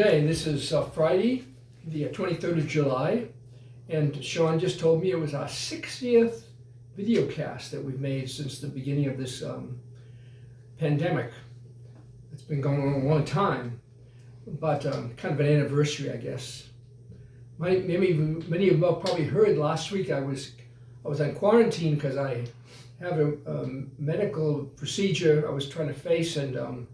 day. This is Friday, the 23rd of July, and Sean just told me it was our 60th video cast that we've made since the beginning of this pandemic. It's been going on a long time, but kind of an anniversary, I guess. Many of you have probably heard last week I was on quarantine because I have a medical procedure I was trying to face, and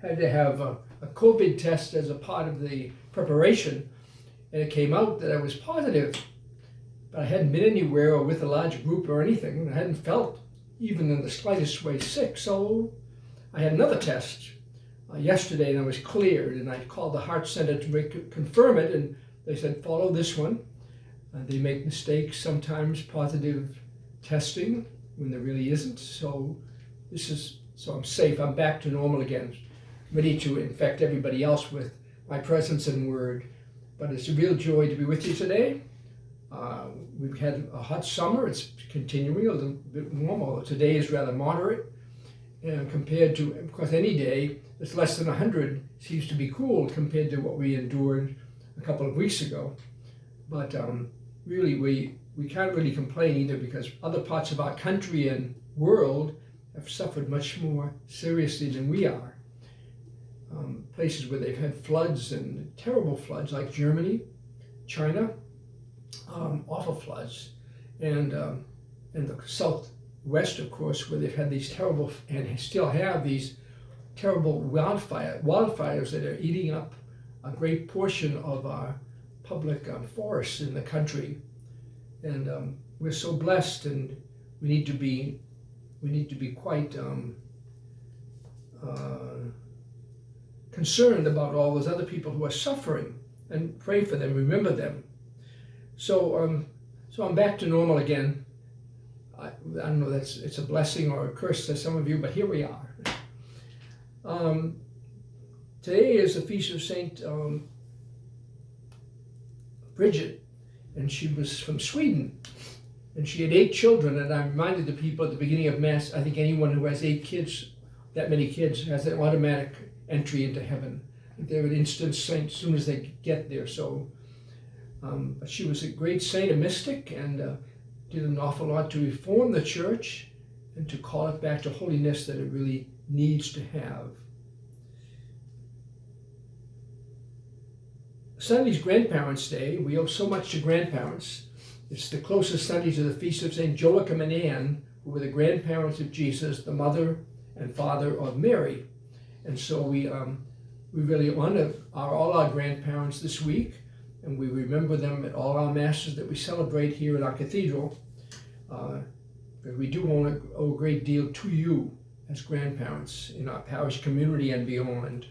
had to have a COVID test as a part of the preparation, and it came out that I was positive, but I hadn't been anywhere or with a large group or anything. I hadn't felt even in the slightest way sick, so I had another test yesterday, and I was cleared, and I called the Heart Center to confirm it, and they said follow this one. They make mistakes sometimes, positive testing when there really isn't, so I'm safe. I'm back to normal again, ready to infect everybody else with my presence and word. But it's a real joy to be with you today. We've had a hot summer. It's continuing a little bit warmer. Today is rather moderate, and compared to, of course, any day that's less than 100 seems to be cool compared to what we endured a couple of weeks ago. But really, we can't really complain either, because other parts of our country and world have suffered much more seriously than we are. Places where they've had floods, and terrible floods, like Germany, China, awful floods, and the southwest, of course, where they've had these terrible, and still have these terrible wildfires that are eating up a great portion of our public forests in the country. And we're so blessed, and we need to be quite concerned about all those other people who are suffering, and pray for them, remember them. So I'm back to normal again. I don't know, it's a blessing or a curse to some of you, but here we are. Today is the feast of Saint Bridget, and she was from Sweden, and she had 8 children. And I reminded the people at the beginning of Mass, I think anyone who has 8 kids, that many kids, has an automatic entry into heaven. They're an instant saint as soon as they get there. So, but she was a great saint, a mystic, and did an awful lot to reform the church and to call it back to holiness that it really needs to have. Sunday's Grandparents' Day. We owe so much to grandparents. It's the closest Sunday to the feast of St. Joachim and Anne, who were the grandparents of Jesus, the mother and father of Mary. And so we really honor all our grandparents this week, and we remember them at all our masses that we celebrate here at our cathedral. But we do owe a great deal to you as grandparents in our parish community and beyond.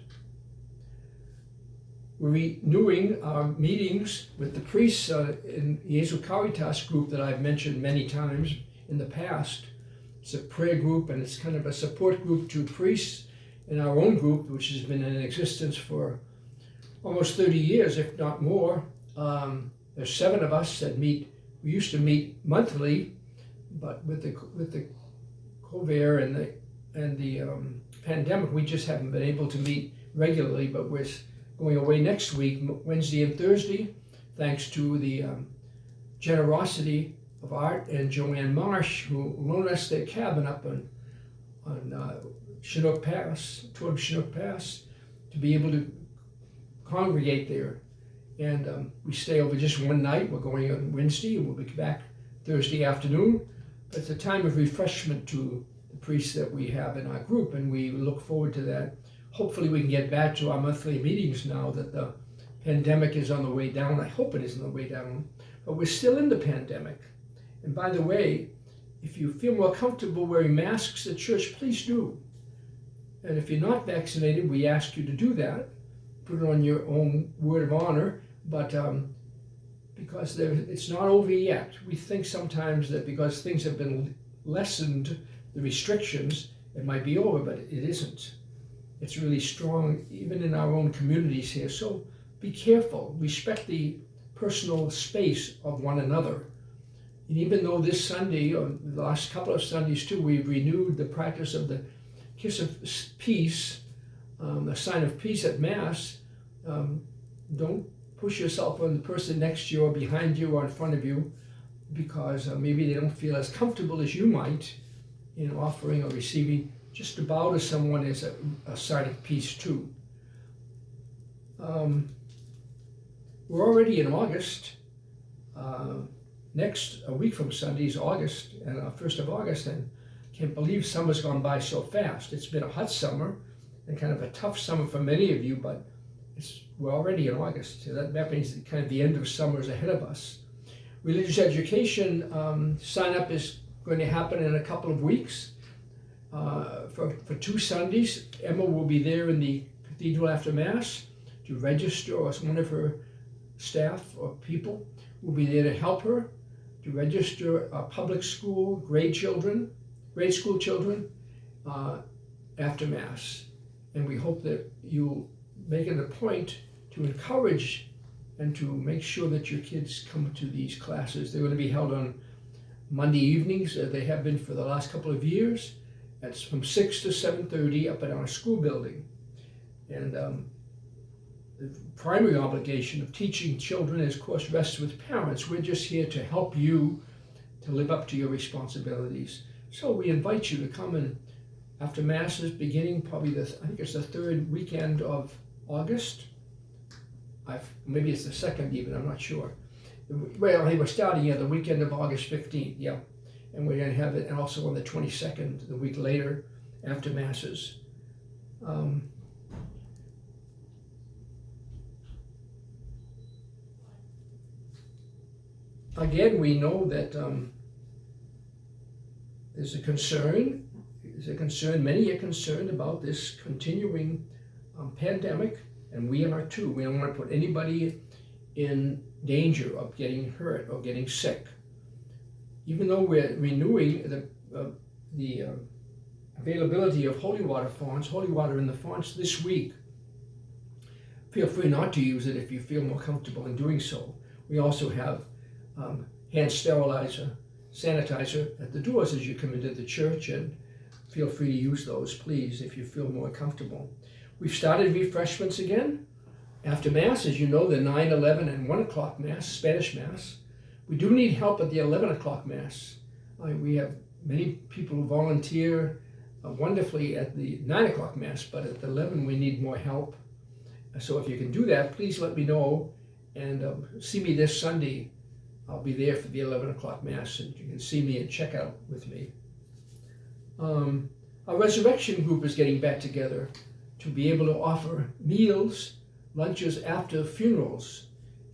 We're renewing our meetings with the priests in the Jesu Caritas group that I've mentioned many times in the past. It's a prayer group, and it's kind of a support group to priests in our own group, which has been in existence for almost 30 years, if not more. There's 7 of us that meet. We used to meet monthly, but with the COVID and the pandemic, we just haven't been able to meet regularly. But we're going away next week, Wednesday and Thursday, thanks to the generosity of Art and Joanne Marsh, who loaned us their cabin up on Chinook Pass, toward Chinook Pass, to be able to congregate there. And we stay over just one night. We're going on Wednesday, and we'll be back Thursday afternoon. But it's a time of refreshment to the priests that we have in our group, and we look forward to that. Hopefully we can get back to our monthly meetings now that the pandemic is on the way down. I hope it is on the way down, but we're still in the pandemic. And by the way, if you feel more comfortable wearing masks at church, please do. And if you're not vaccinated, we ask you to do that. Put it on your own word of honor, but because it's not over yet. We think sometimes that because things have been lessened, the restrictions, it might be over, but it isn't. It's really strong, even in our own communities here. So be careful. Respect the personal space of one another. And even though this Sunday, or the last couple of Sundays too, we've renewed the practice of the kiss of peace, a sign of peace at Mass, don't push yourself on the person next to you or behind you or in front of you, because maybe they don't feel as comfortable as you might in offering or receiving. Just to bow to someone is a sign of peace too. We're already in August. A week from Sunday is August, and 1st of August, and can't believe summer's gone by so fast. It's been a hot summer and kind of a tough summer for many of you, but we're already in August. So that means that kind of the end of summer is ahead of us. Religious education sign up is going to happen in a couple of weeks for 2 Sundays. Emma will be there in the cathedral after Mass to register, or one of her staff or people will be there to help her to register public school grade school children after Mass. And we hope that you'll make it a point to encourage and to make sure that your kids come to these classes. They're going to be held on Monday evenings. They have been for the last couple of years. It's from 6 to 7:30 up at our school building. And the primary obligation of teaching children, of course, rests with parents. We're just here to help you to live up to your responsibilities. So we invite you to come in after Masses, beginning probably I think it's the 3rd weekend of August. Maybe it's the 2nd even, I'm not sure. Well, we're starting the weekend of August 15th, yeah. And we're going to have it, and also on the 22nd, the week later, after Masses. Again, we know that there's a concern. Many are concerned about this continuing pandemic, and we are too. We don't want to put anybody in danger of getting hurt or getting sick. Even though we're renewing the availability of holy water in the fonts this week, feel free not to use it if you feel more comfortable in doing so. We also have hand sanitizer at the doors as you come into the church, and feel free to use those, please, if you feel more comfortable. We've started refreshments again after Mass. As you know, the 9, 11, and 1 o'clock Mass, Spanish Mass. We do need help at the 11 o'clock Mass. We have many people who volunteer wonderfully at the 9 o'clock Mass, but at the 11 we need more help. So if you can do that, please let me know, and see me this Sunday. I'll be there for the 11 o'clock Mass, and you can see me and check out with me. Our resurrection group is getting back together to be able to offer meals, lunches after funerals.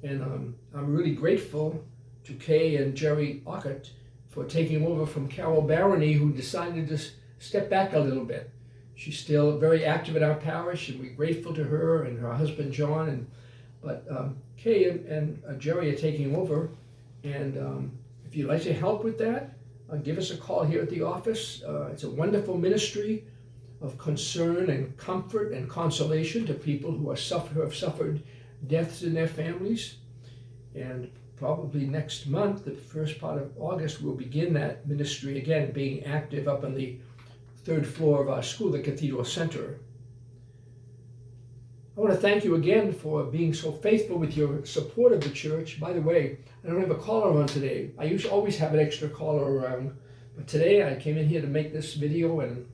And I'm really grateful to Kay and Jerry Ockett for taking over from Carol Barony, who decided to step back a little bit. She's still very active in our parish, and we're grateful to her and her husband John. But Kay and Jerry are taking over. And if you'd like to help with that, give us a call here at the office. It's a wonderful ministry of concern and comfort and consolation to people who have suffered deaths in their families. And probably next month, the first part of August, we'll begin that ministry again, being active up on the 3rd floor of our school, the Cathedral Center. I want to thank you again for being so faithful with your support of the church. By the way, I don't have a caller on today. I always have an extra caller around, but today I came in here to make this video and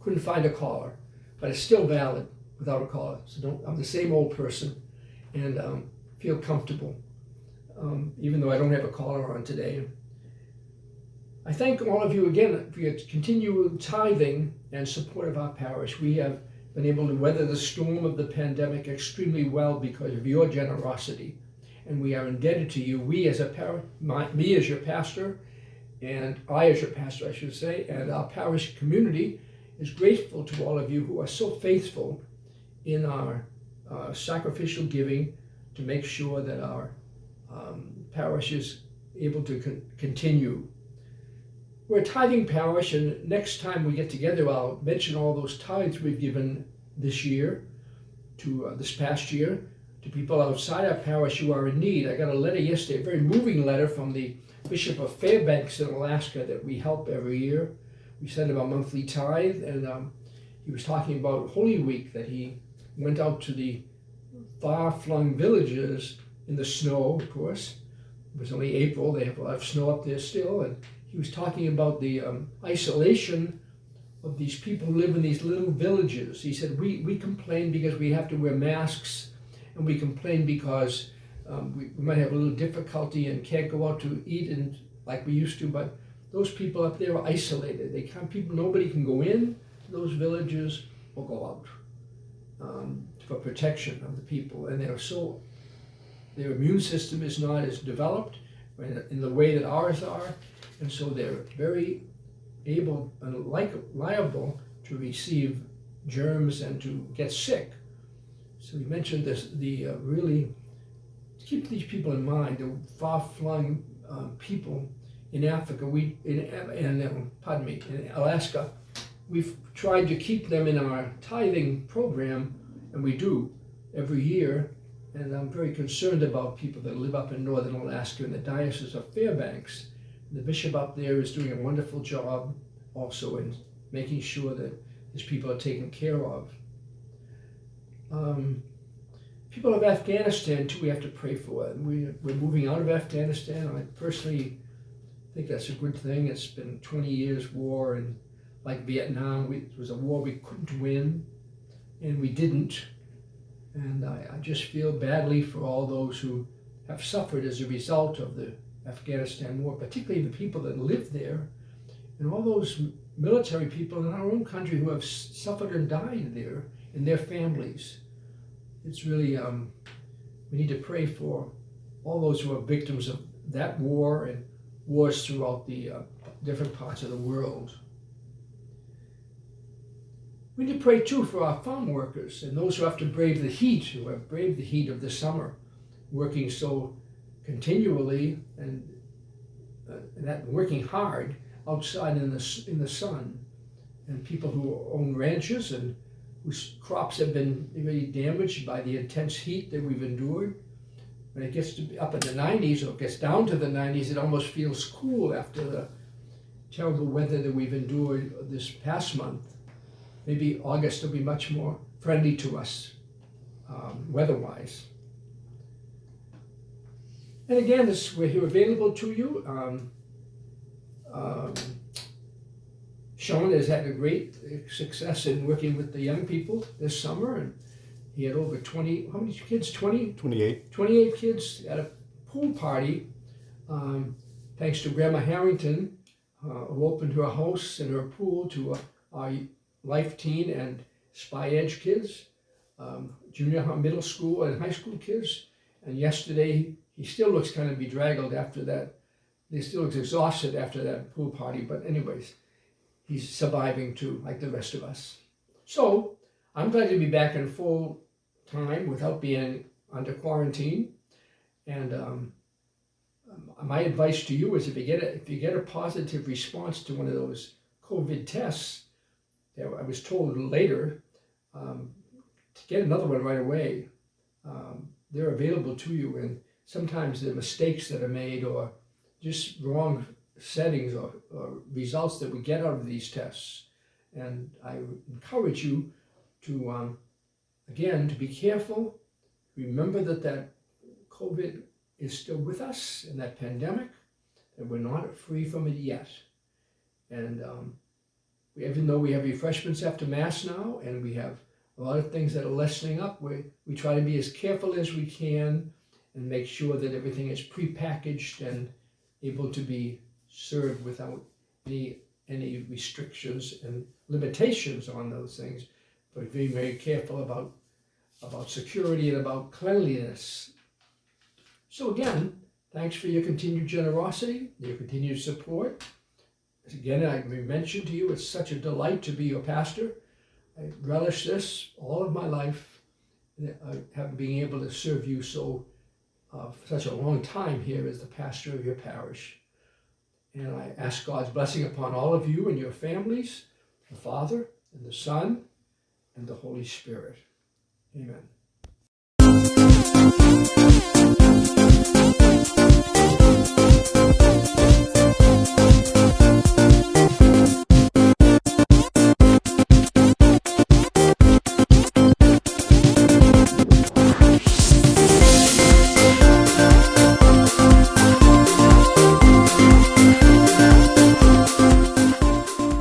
couldn't find a caller. But it's still valid without a caller. So I'm the same old person, and feel comfortable, even though I don't have a caller on today. I thank all of you again for your continual tithing and support of our parish. We have been able to weather the storm of the pandemic extremely well because of your generosity. And we are indebted to you. Me as your pastor, and I as your pastor, I should say, and our parish community is grateful to all of you who are so faithful in our sacrificial giving to make sure that our parish is able to continue. We're a tithing parish, and next time we get together, I'll mention all those tithes we've given this past year, to people outside our parish who are in need. I got a letter yesterday, a very moving letter from the Bishop of Fairbanks in Alaska that we help every year. We send him a monthly tithe, and he was talking about Holy Week, that he went out to the far-flung villages in the snow, of course. It was only April, they have a lot of snow up there still, and he was talking about the isolation of these people who live in these little villages. He said, we complain because we have to wear masks, and we complain because we might have a little difficulty and can't go out to eat and like we used to, but those people up there are isolated. They can't, nobody can go in to those villages or go out for protection of the people. And their immune system is not as developed in the way that ours are, and so they're very able and liable to receive germs and to get sick. So he mentioned this, really keep these people in mind, the far-flung people in Africa, in Alaska. We've tried to keep them in our tithing program, and we do every year. And I'm very concerned about people that live up in northern Alaska in the Diocese of Fairbanks. The bishop up there is doing a wonderful job also in making sure that his people are taken care of. People of Afghanistan too, we have to pray for. We're moving out of Afghanistan. I personally think that's a good thing. It's been 20 years war, and like Vietnam, it was a war we couldn't win, and we didn't. And I just feel badly for all those who have suffered as a result of the Afghanistan war, particularly the people that live there, and all those military people in our own country who have suffered and died there, and their families. It's really, we need to pray for all those who are victims of that war and wars throughout the different parts of the world. We need to pray too for our farm workers and those who have to brave the heat, who have braved the heat of the summer, working so continually and working hard outside in the sun, and people who own ranches and whose crops have been really damaged by the intense heat that we've endured. When it gets to be up in the 90s, or it gets down to the 90s, it almost feels cool after the terrible weather that we've endured this past month. Maybe August will be much more friendly to us, weather-wise. And again, we're here available to you. Sean has had a great success in working with the young people this summer, and he had over 20, how many kids, 20? 28. 28 kids at a pool party, thanks to Grandma Harrington, who opened her house and her pool to our Life Teen and Spy Edge kids, junior, middle school, and high school kids. And yesterday, he still looks kind of bedraggled after that. He still looks exhausted after that pool party, but anyways, he's surviving too, like the rest of us. So, I'm glad to be back in full time without being under quarantine. And my advice to you is if you get a positive response to one of those COVID tests, I was told later, to get another one right away. They're available to you, and sometimes the mistakes that are made or just wrong settings or results that we get out of these tests. And I encourage you to, again, to be careful. Remember that COVID is still with us in that pandemic, and we're not free from it yet. And even though we have refreshments after Mass now, and we have a lot of things that are lessening up, we try to be as careful as we can and make sure that everything is prepackaged and able to be served without any restrictions and limitations on those things, but being very careful about security and about cleanliness. So again, thanks for your continued generosity, your continued support. Again, I mentioned to you, it's such a delight to be your pastor. I relish this all of my life, having been able to serve you for such a long time here as the pastor of your parish. And I ask God's blessing upon all of you and your families, the Father and the Son and the Holy Spirit. Amen.